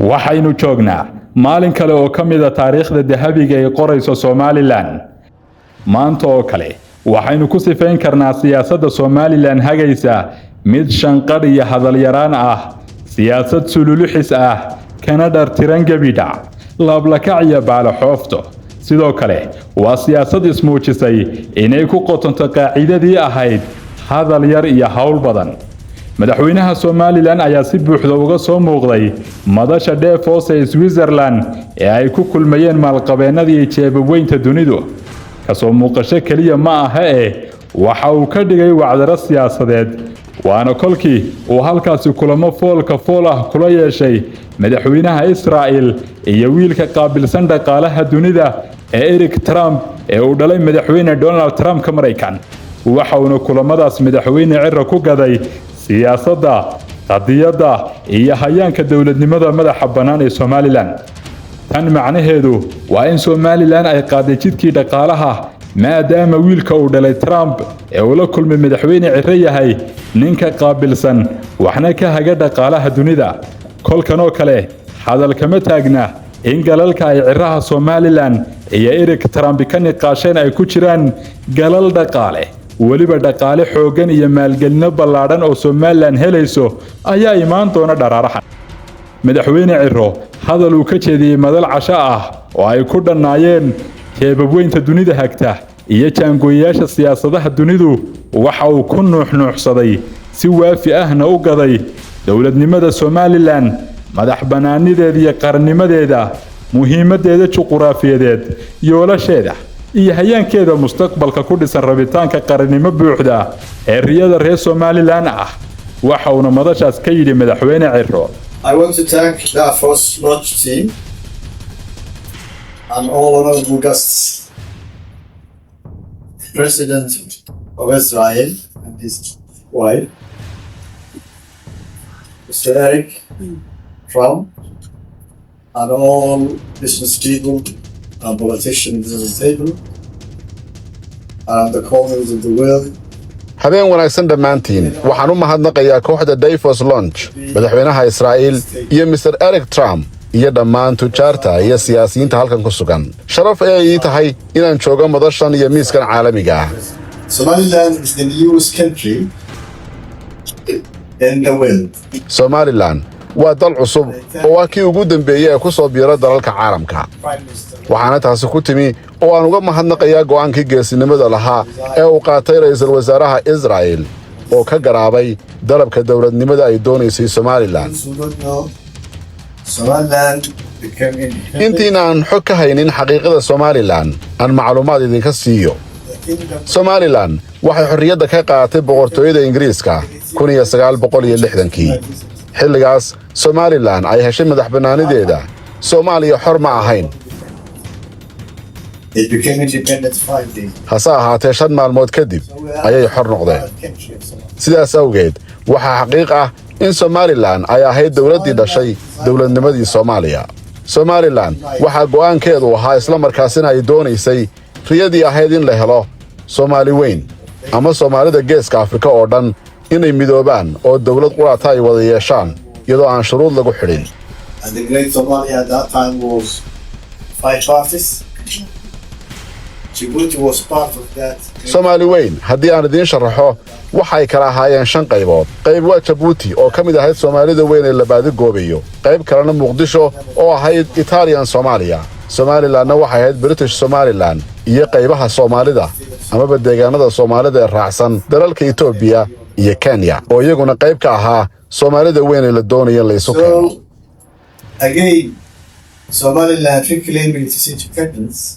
waxaynu joognaa maalin kale oo ka mid ah taariikhda dahabiga ee qorayso Somaliland. maanta oo kale waxaynu ku sifayn karnaa siyaasadda Somaliland hagaysa mid shanqadh iyo hadal yaraan ah, siyaasad sululuxis ah, kana dhartiran gabidha laablakac iyo baalaxoofto. sidoo kale waa siyaasad ismuujisay inay ku qotonto qaacidadii ahayd hadal yar iyo hawl badan. madaxweynaha Somaliland ayaa si buuxda uga soo muuqday madasha Davos ee Switzerland ee ay ku kulmayeen maalqabeennadii jeebabweynta dunidu. kasoo muuqasho kaliya ma aha waxa uu ka dhigay wacdaro siyaasadeed, waana kolkii uu halkaasi kulamo foolka fool ah kula yeeshay madaxweynaha Israa'iil iyo wiilka qaabilsan dhaqaalaha dunida ee Eric Trump ee uu dhalay madaxweyne Donald Trump ka Mareykan. waxa uu kulamadaas madaxweyne cirra ku gaday siyaasadda, qadiyadda iyo hayaanka dawladnimada madaxa bannaan ee Somaliland. tan macnaheedu waa in Somaliland ay qaaday jidkii dhaqaalaha maadaama wiilka uu dhalay Trump ee uu la kulmay madaxweyne cirra yahay ninka qaabilsan waxna ka haga dhaqaalaha dunida. kolkan oo kale hadal kama taagna in galalka ay cirraha Somaliland iyo Eric Trump ka niqaasheen ay ku jiraan galal dhaqaale, waliba dhaqaale xoogan iyo maalgelino ballaadhan oo Somaliland helayso ayaa imaan doona dharaarahan. madaxweyne cirro hadal uu ka jeediyay madal casho ah oo ay ku dhannaayeen jeebabweynta dunida hagta iyo jaangooyayaasha siyaasadaha dunidu, waxa uu ku nuuxnuuxsaday si waafi ahna u gaday dowladnimada Somaliland, madax bannaanideeda iyo qarannimadeeda, muhiimadeeda juquraafiyadeed, yoolasheeda iyo hayaankeeda mustaqbalka ku dhisan rabitaanka qarannimo buuxda ee riyada reer Somaliland ah. waxa uu madashaas ka yidhi madaxweyne cirro: I want to thank the Davos launch team and all honorable guests, President of Israel and his wife, Mr. Eric Trump, and all business people and politicians at the table, and the corners of the world. habeen wanaagsan dhammaantiin. waxaan u mahadnaqayaa kooxda Davos Launch, madaxweynaha Israa'iil iyo Mr. Eric Trump iyo dhammaan tujaarta iyo siyaasiyiinta halkan ku sugan. sharaf ay ii tahay inaan joogo madashan iyo miiskan caalamiga ah. Somaliland is the newest country in the world. Somaliland waa dal cusub oo waa kii ugu dambeeyay ee ku soo biira dalalka caalamka. waxaana taasi ku timi oo aan uga mahadnaqayaa go'aankii geesinimada lahaa ee uu qaatay ra'iisul wasaaraha Israa'iil oo ka garaabay dalabka dawladnimada ay doonaysay Somaliland. intiina aan xog ka haynin xaqiiqada Somaliland aan macluumaad idinka siiyo. Somaliland waxay xorriyadda ka qaadatay boqortooyada Ingiriiska 1960kii. xilligaas Somaliland ay heshay madax bannaanideeda. Soomaaliya xor ma ahayn. hase ahaatee 5 maalmood kadib ayay xor noqdeen. sidaas awgeed waxaa xaqiiq ah in Somaliland ay ahayd dawladdii dhashay dawladnimadii Soomaaliya. Somaliland waxaa go'aankeedu ahaa isla markaasina ay doonaysay riyadii ahayd in la helo Soomaali weyn ama Soomaalida Geeska Afrika oo dhan inay midoobaan oo dawlad quraata ay wada yeeshaan iyadoo aan shuruud lagu xidhin. And the Great Somalia at that time was 5 parties. Djibouti was part of that. Soomaali weyn haddii aan idiin sharaxo waxay kala ahaayeen 5 qaybood. qayb waa Djibouti oo ka mid ahayd Soomaalida weyn ee la baadi goobayo. qayb kalena Muqdisho oo ahayd Italian Somalia. Somalilandna waxay ahayd British Somaliland iyo qaybaha Soomaalida ama deegaanada Soomaalida ee raacsan dalalka Itoobiya iyo Kenya oo iyaguna qayb ka ahaa Soomaalida weyn ee la doonayay la isu keeno. Again, Somaliland reclaimed its independence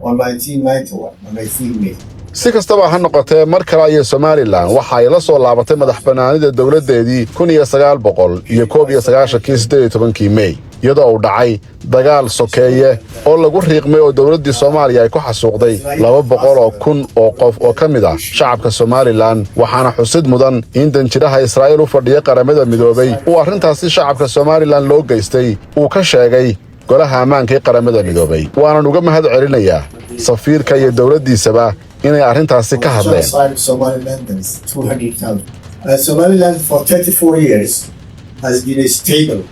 on 1991. si kastaba ha noqotee mar kale ayay Somaliland waxa ay la soo laabatay madax bannaanida dawladdeedii 1991kii May, iyadoo uu dhacay dagaal sokeeye oo lagu riiqmay oo dawladdii Soomaaliya ay ku xasuuqday 200,000 oo qof oo ka mid ah shacabka Somaliland. waxaana xusid mudan in danjiraha Israa'iil u fadhiya qaramada midoobay uu arrintaasi shacabka Somaliland loo geystay uu ka sheegay golaha ammaanka ee qaramada midoobay. waanan uga mahad celinayaa safiirka iyo dawladdiisaba inay arrintaasi ka hadleen. Somaliland for 34 years has been a stable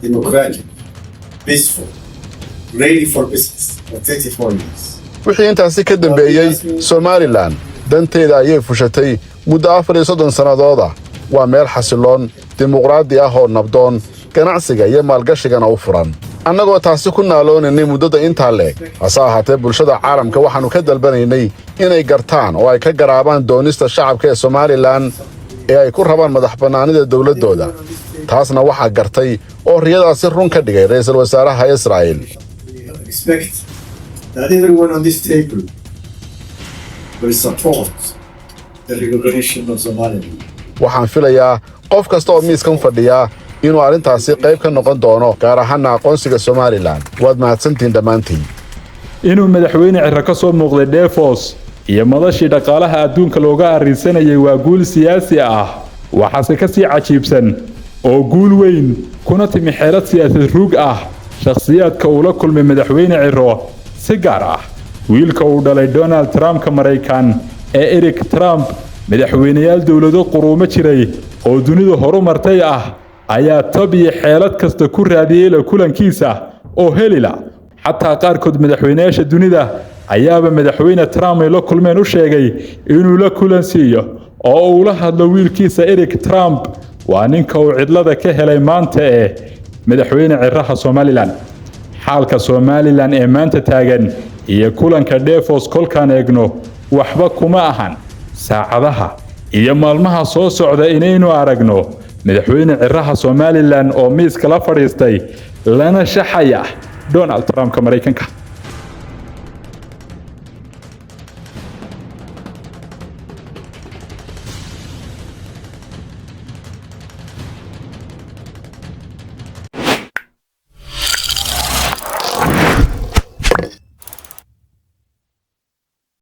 democratic, peaceful, ready for business for 34 years. wixii intaasi ka dambeeyey Somaliland danteeda ayay fushatay muddo 34 sanadooda waa meel xasiloon dimuqraadi ah oo nabdoon ganacsiga iyo maalgashigana u furan annagoo taasi ku naaloonay muddada inta leeg hase ahaatee bulshada caalamka waxaanu ka dalbanaynay inay gartaan oo ay ka garaabaan doonista shacabka ee Somaliland ee ay ku rabaan madaxbannaanida dawladooda taasna waxa gartay oo riyadaasi run ka dhigay ra'iisul wasaaraha Israel. Expect that everyone on this table will support the recognition of Somaliland. waxaan filayaa qof kasta oo miiskan fadhiya inuu arrintaasi qayb ka noqon doono gaar ahaan aqoonsiga Somaliland waad mahadsantiin dhammaantiin inuu madaxweyne Cirro ka soo muuqday Davos iyo madashii dhaqaalaha adduunka looga arrinsanayay waa guul siyaasi ah waxaase ka sii cajiibsan oo guul weyn kuna timi xeelad siyaasad ruug ah shakhsiyaadka uu la kulmay madaxweyne Cirro si gaar ah wiilka uu dhalay Donald Trump ka Mareykan ee Eric Trump madaxweynayaal dawlado quruumo jiray oo dunida horumartay ah ayaa tab iyo xeelad kasta ku raadiyay la kulankiisa oo helila xataa qaarkood madaxweynayaasha dunida ayaaba madaxweyne Trump ay la kulmeen u sheegay inuu la kulansiiyo oo uu la hadlo wiilkiisa Eric Trump waa ninka uu cidlada ka helay maanta ee madaxweyne Cirraha Somaliland xaalka Somaliland ee maanta taagan iyo kulanka Davos kolkaan eegno waxba kuma ahan saacadaha iyo maalmaha soo socda inaynu aragno madaxweyne Cirraha Somaliland oo miiska la fadhiistay lana shaxaya Donald Trump ka Mareykanka